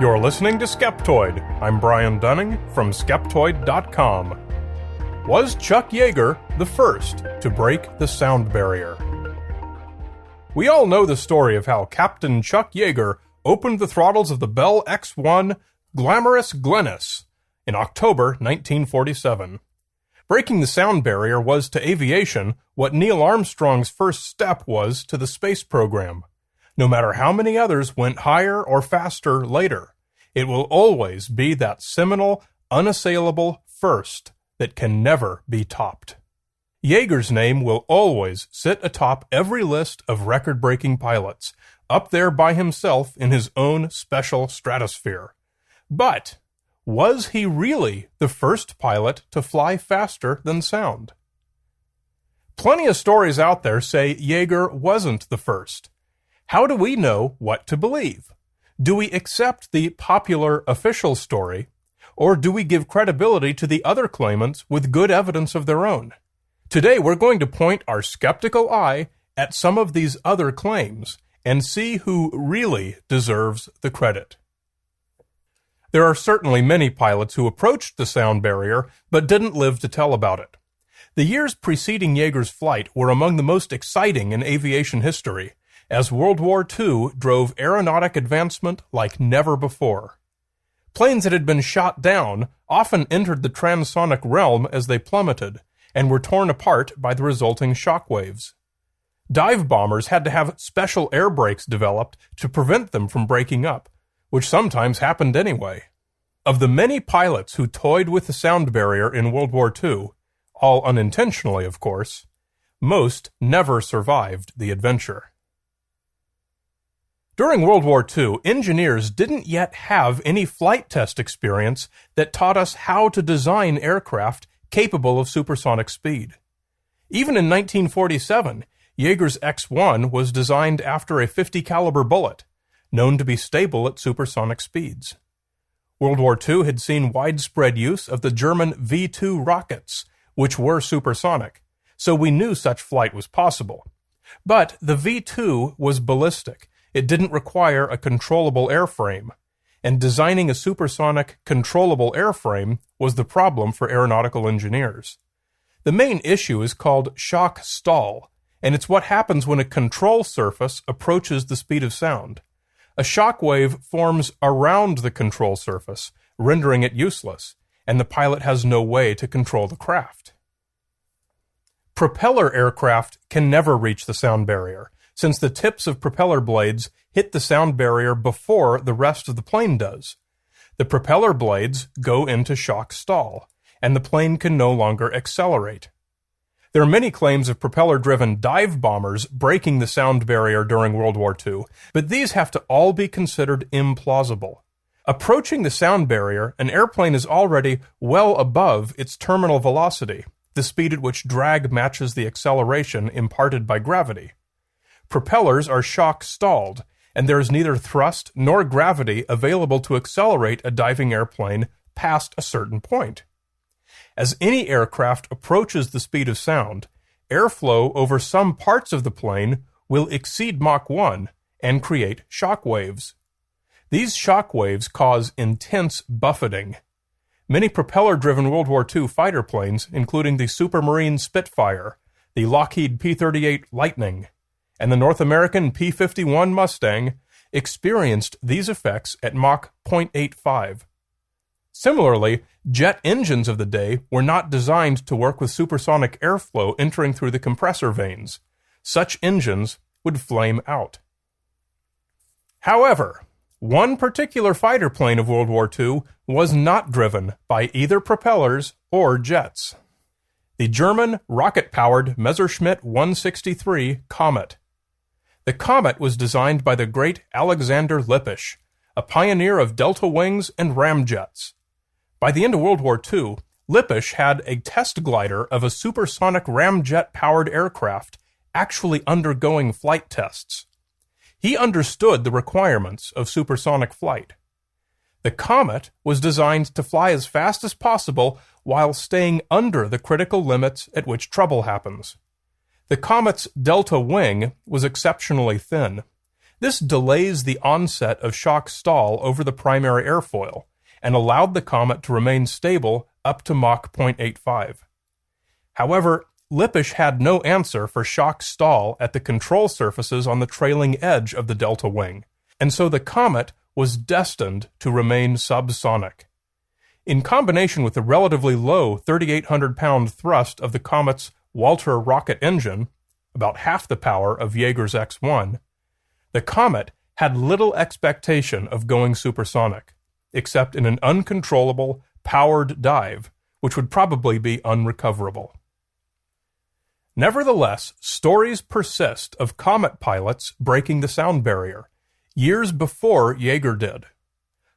You're listening to Skeptoid. I'm Brian Dunning from Skeptoid.com. Was Chuck Yeager the first to break the sound barrier? We all know the story of how Captain Chuck Yeager opened the throttles of the Bell X-1 Glamorous Glennis in October 1947. Breaking the sound barrier was to aviation what Neil Armstrong's first step was to the space program. No matter how many others went higher or faster later, it will always be that seminal, unassailable first that can never be topped. Yeager's name will always sit atop every list of record-breaking pilots, up there by himself in his own special stratosphere. But was he really the first pilot to fly faster than sound? Plenty of stories out there say Yeager wasn't the first. How do we know what to believe? Do we accept the popular official story, or do we give credibility to the other claimants with good evidence of their own? Today we're going to point our skeptical eye at some of these other claims and see who really deserves the credit. There are certainly many pilots who approached the sound barrier but didn't live to tell about it. The years preceding Yeager's flight were among the most exciting in aviation history, as World War II drove aeronautic advancement like never before. Planes that had been shot down often entered the transonic realm as they plummeted, and were torn apart by the resulting shock waves. Dive bombers had to have special air brakes developed to prevent them from breaking up, which sometimes happened anyway. Of the many pilots who toyed with the sound barrier in World War II, all unintentionally of course, most never survived the adventure. During World War II, engineers didn't yet have any flight test experience that taught us how to design aircraft capable of supersonic speed. Even in 1947, Yeager's X-1 was designed after a .50 caliber bullet, known to be stable at supersonic speeds. World War II had seen widespread use of the German V-2 rockets, which were supersonic, so we knew such flight was possible. But the V-2 was ballistic. It didn't require a controllable airframe, and designing a supersonic controllable airframe was the problem for aeronautical engineers. The main issue is called shock stall, and it's what happens when a control surface approaches the speed of sound. A shock wave forms around the control surface, rendering it useless, and the pilot has no way to control the craft. Propeller aircraft can never reach the sound barrier, since the tips of propeller blades hit the sound barrier before the rest of the plane does. The propeller blades go into shock stall, and the plane can no longer accelerate. There are many claims of propeller-driven dive bombers breaking the sound barrier during World War II, but these have to all be considered implausible. Approaching the sound barrier, an airplane is already well above its terminal velocity, the speed at which drag matches the acceleration imparted by gravity. Propellers are shock stalled, and there is neither thrust nor gravity available to accelerate a diving airplane past a certain point. As any aircraft approaches the speed of sound, airflow over some parts of the plane will exceed Mach 1 and create shock waves. These shock waves cause intense buffeting. Many propeller-driven World War II fighter planes, including the Supermarine Spitfire, the Lockheed P-38 Lightning, and the North American P-51 Mustang, experienced these effects at Mach 0.85. Similarly, jet engines of the day were not designed to work with supersonic airflow entering through the compressor vanes. Such engines would flame out. However, one particular fighter plane of World War II was not driven by either propellers or jets. The German rocket-powered Messerschmitt 163 Comet. The Comet was designed by the great Alexander Lippisch, a pioneer of delta wings and ramjets. By the end of World War II, Lippisch had a test glider of a supersonic ramjet-powered aircraft actually undergoing flight tests. He understood the requirements of supersonic flight. The Comet was designed to fly as fast as possible while staying under the critical limits at which trouble happens. The Comet's delta wing was exceptionally thin. This delays the onset of shock stall over the primary airfoil and allowed the comet to remain stable up to Mach 0.85. However, Lippisch had no answer for shock stall at the control surfaces on the trailing edge of the delta wing, and so the comet was destined to remain subsonic. In combination with the relatively low 3,800-pound thrust of the comet's Walter rocket engine, about half the power of Yeager's X-1, the comet had little expectation of going supersonic, except in an uncontrollable, powered dive, which would probably be unrecoverable. Nevertheless, stories persist of comet pilots breaking the sound barrier, years before Yeager did.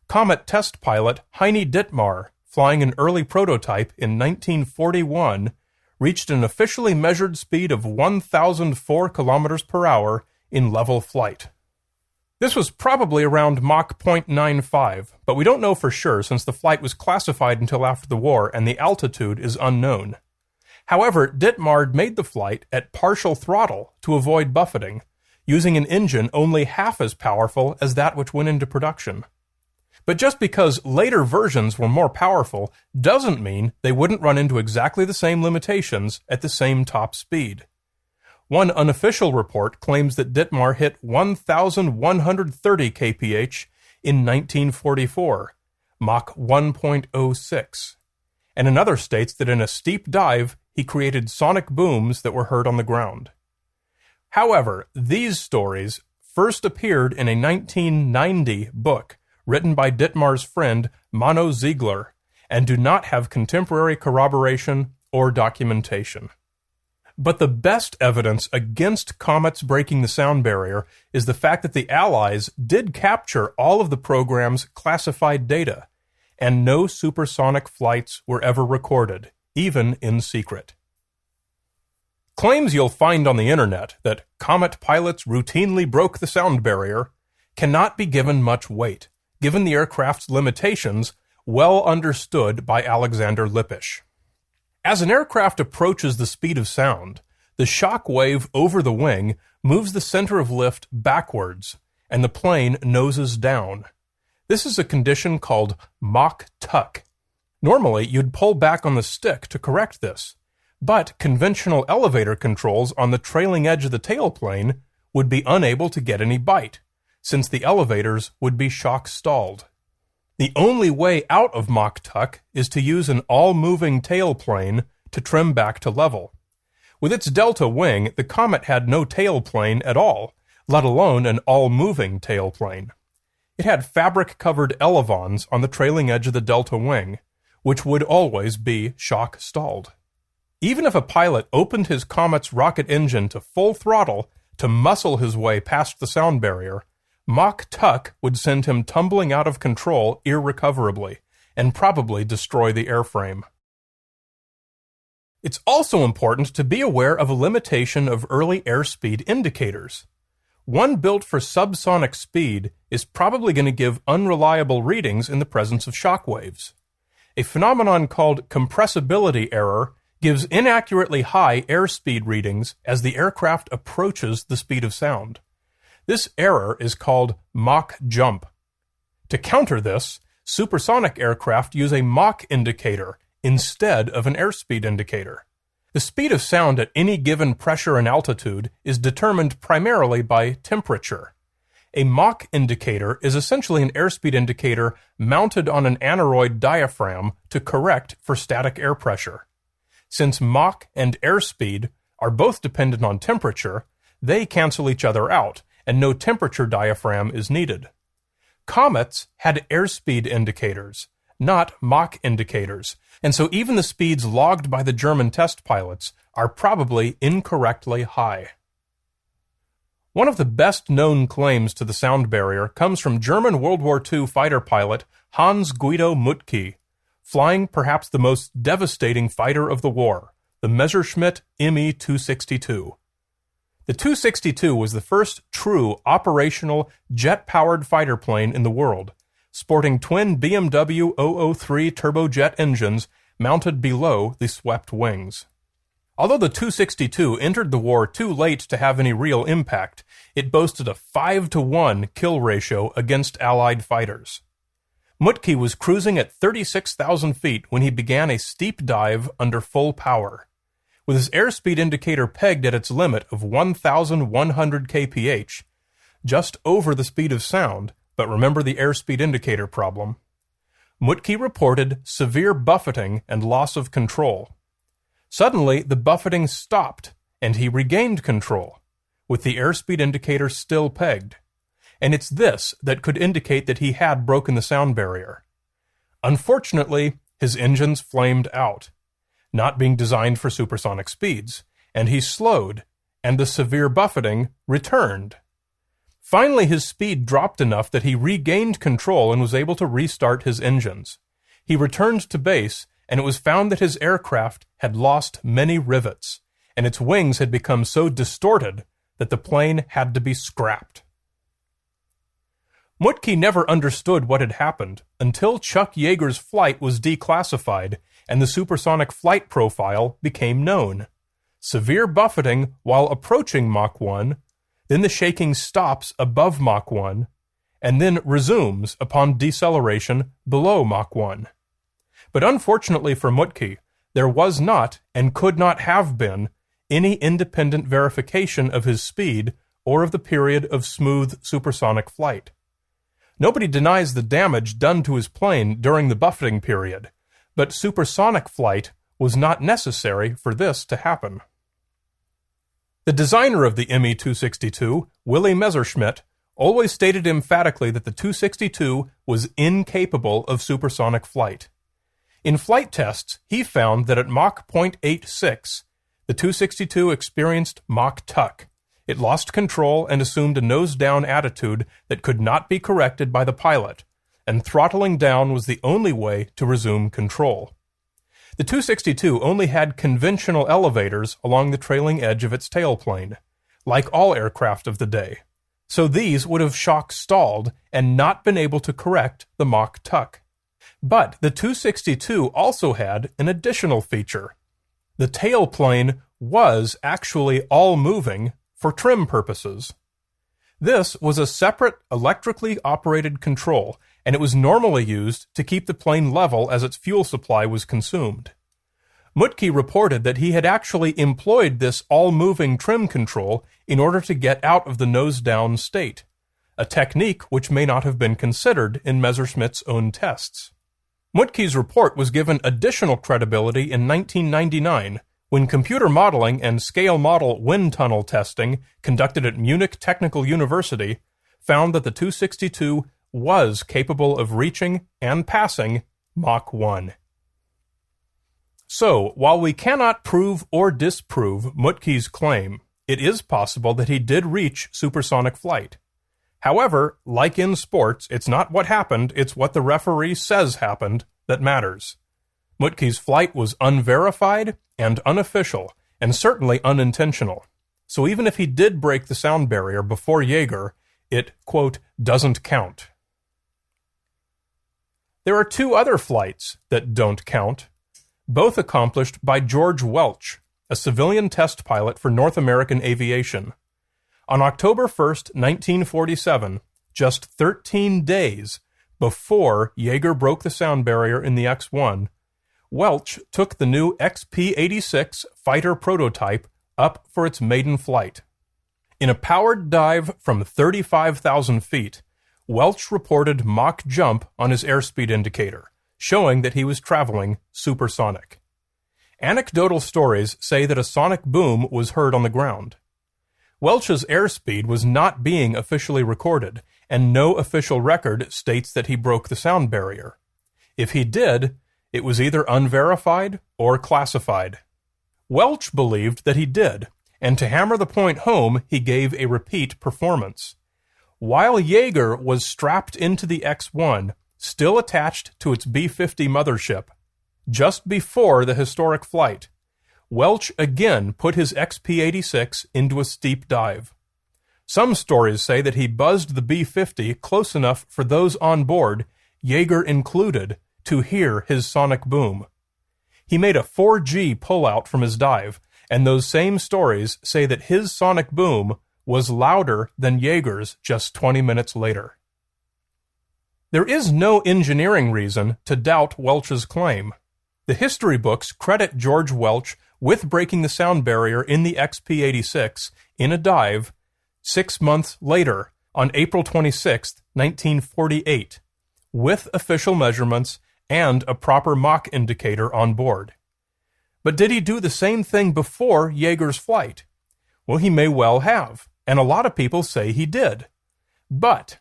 Comet test pilot Heini Dittmar, flying an early prototype in 1941, reached an officially measured speed of 1,004 kilometers per hour in level flight. This was probably around Mach 0.95, but we don't know for sure since the flight was classified until after the war and the altitude is unknown. However, Dittmar made the flight at partial throttle to avoid buffeting, using an engine only half as powerful as that which went into production. But just because later versions were more powerful doesn't mean they wouldn't run into exactly the same limitations at the same top speed. One unofficial report claims that Dittmar hit 1,130 kph in 1944, Mach 1.06, and another states that in a steep dive he created sonic booms that were heard on the ground. However, these stories first appeared in a 1990 book written by Dittmar's friend Mano Ziegler, and do not have contemporary corroboration or documentation. But the best evidence against comets breaking the sound barrier is the fact that the Allies did capture all of the program's classified data, and no supersonic flights were ever recorded, even in secret. Claims you'll find on the internet that comet pilots routinely broke the sound barrier cannot be given much weight, given the aircraft's limitations well understood by Alexander Lippisch. As an aircraft approaches the speed of sound, the shock wave over the wing moves the center of lift backwards, and the plane noses down. This is a condition called Mach tuck. Normally, you'd pull back on the stick to correct this, but conventional elevator controls on the trailing edge of the tailplane would be unable to get any bite, since the elevators would be shock stalled. The only way out of Mach tuck is to use an all-moving tailplane to trim back to level. With its delta wing, the Comet had no tailplane at all, let alone an all-moving tailplane. It had fabric-covered elevons on the trailing edge of the delta wing, which would always be shock stalled. Even if a pilot opened his Comet's rocket engine to full throttle to muscle his way past the sound barrier, Mach tuck would send him tumbling out of control irrecoverably, and probably destroy the airframe. It's also important to be aware of a limitation of early airspeed indicators. One built for subsonic speed is probably going to give unreliable readings in the presence of shock waves. A phenomenon called compressibility error gives inaccurately high airspeed readings as the aircraft approaches the speed of sound. This error is called Mach jump. To counter this, supersonic aircraft use a Mach indicator instead of an airspeed indicator. The speed of sound at any given pressure and altitude is determined primarily by temperature. A Mach indicator is essentially an airspeed indicator mounted on an aneroid diaphragm to correct for static air pressure. Since Mach and airspeed are both dependent on temperature, they cancel each other out, and no temperature diaphragm is needed. Comets had airspeed indicators, not Mach indicators, and so even the speeds logged by the German test pilots are probably incorrectly high. One of the best-known claims to the sound barrier comes from German World War II fighter pilot Hans Guido Muttke, flying perhaps the most devastating fighter of the war, the Messerschmitt Me-262. The 262 was the first true operational jet-powered fighter plane in the world, sporting twin BMW 003 turbojet engines mounted below the swept wings. Although the Tu-62 entered the war too late to have any real impact, it boasted a 5-to-1 kill ratio against Allied fighters. Mutke was cruising at 36,000 feet when he began a steep dive under full power. With his airspeed indicator pegged at its limit of 1,100 kph, just over the speed of sound, but remember the airspeed indicator problem, Mutke reported severe buffeting and loss of control. Suddenly, the buffeting stopped, and he regained control, with the airspeed indicator still pegged. And it's this that could indicate that he had broken the sound barrier. Unfortunately, his engines flamed out, not being designed for supersonic speeds, and he slowed, and the severe buffeting returned. Finally, his speed dropped enough that he regained control and was able to restart his engines. He returned to base, and it was found that his aircraft had lost many rivets, and its wings had become so distorted that the plane had to be scrapped. Mutke never understood what had happened until Chuck Yeager's flight was declassified and the supersonic flight profile became known. Severe buffeting while approaching Mach 1, then the shaking stops above Mach 1, and then resumes upon deceleration below Mach 1. But unfortunately for Mutke, there was not, and could not have been, any independent verification of his speed or of the period of smooth supersonic flight. Nobody denies the damage done to his plane during the buffeting period, but supersonic flight was not necessary for this to happen. The designer of the Me-262, Willy Messerschmitt, always stated emphatically that the Tu-62 was incapable of supersonic flight. In flight tests, he found that at Mach 0.86, the Tu-62 experienced Mach tuck. It lost control and assumed a nose-down attitude that could not be corrected by the pilot, and throttling down was the only way to resume control. The Tu-62 only had conventional elevators along the trailing edge of its tailplane, like all aircraft of the day, so these would have shock stalled and not been able to correct the Mach tuck. But the Tu-62 also had an additional feature. The tailplane was actually all-moving for trim purposes. This was a separate electrically operated control, and it was normally used to keep the plane level as its fuel supply was consumed. Mutke reported that he had actually employed this all-moving trim control in order to get out of the nose-down state, a technique which may not have been considered in Messerschmitt's own tests. Mutke's report was given additional credibility in 1999 when computer modeling and scale model wind tunnel testing conducted at Munich Technical University found that the Tu-62 was capable of reaching and passing Mach 1. So, while we cannot prove or disprove Mutke's claim, it is possible that he did reach supersonic flight. However, like in sports, it's not what happened, it's what the referee says happened that matters. Mutke's flight was unverified and unofficial, and certainly unintentional. So even if he did break the sound barrier before Yeager, it, quote, doesn't count. There are two other flights that don't count, both accomplished by George Welch, a civilian test pilot for North American Aviation. On October 1st, 1947, just 13 days before Yeager broke the sound barrier in the X-1, Welch took the new XP-86 fighter prototype up for its maiden flight. In a powered dive from 35,000 feet, Welch reported Mach jump on his airspeed indicator, showing that he was traveling supersonic. Anecdotal stories say that a sonic boom was heard on the ground. Welch's airspeed was not being officially recorded, and no official record states that he broke the sound barrier. If he did, it was either unverified or classified. Welch believed that he did, and to hammer the point home, he gave a repeat performance. While Yeager was strapped into the X-1, still attached to its B-50 mothership, just before the historic flight, Welch again put his XP-86 into a steep dive. Some stories say that he buzzed the B-50 close enough for those on board, Yeager included, to hear his sonic boom. He made a 4G pullout from his dive, and those same stories say that his sonic boom was louder than Yeager's just 20 minutes later. There is no engineering reason to doubt Welch's claim. The history books credit George Welch with breaking the sound barrier in the XP-86 in a dive 6 months later on April 26, 1948, with official measurements and a proper Mach indicator on board. But did he do the same thing before Yeager's flight? Well, he may well have, and a lot of people say he did. But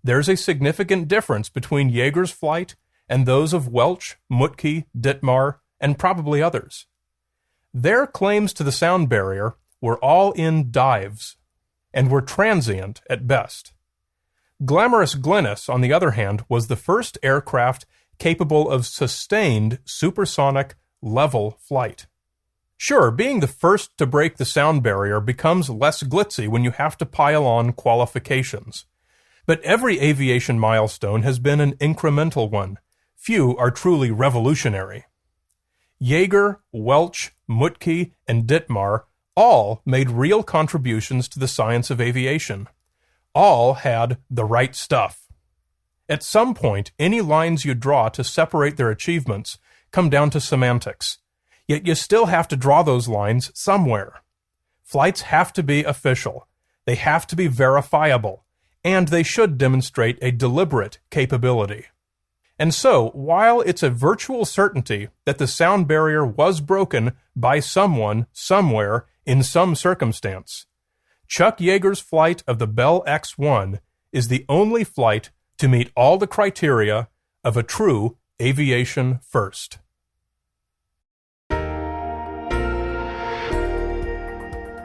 there's a significant difference between Yeager's flight and those of Welch, Mutke, Dittmar, and probably others. Their claims to the sound barrier were all in dives, and were transient at best. Glamorous Glynis, on the other hand, was the first aircraft capable of sustained supersonic level flight. Sure, being the first to break the sound barrier becomes less glitzy when you have to pile on qualifications. But every aviation milestone has been an incremental one. Few are truly revolutionary. Yeager, Welch, Mutke, and Dittmar all made real contributions to the science of aviation. All had the right stuff. At some point, any lines you draw to separate their achievements come down to semantics. Yet you still have to draw those lines somewhere. Flights have to be official. They have to be verifiable. And they should demonstrate a deliberate capability. And so, while it's a virtual certainty that the sound barrier was broken by someone, somewhere, in some circumstance, Chuck Yeager's flight of the Bell X-1 is the only flight to meet all the criteria of a true aviation first.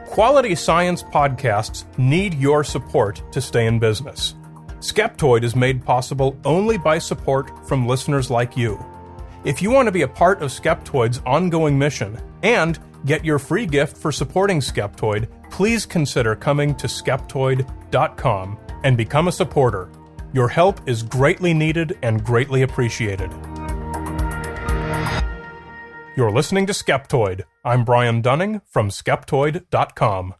Quality science podcasts need your support to stay in business. Skeptoid is made possible only by support from listeners like you. If you want to be a part of Skeptoid's ongoing mission and get your free gift for supporting Skeptoid, please consider coming to Skeptoid.com and become a supporter. Your help is greatly needed and greatly appreciated. You're listening to Skeptoid. I'm Brian Dunning from Skeptoid.com.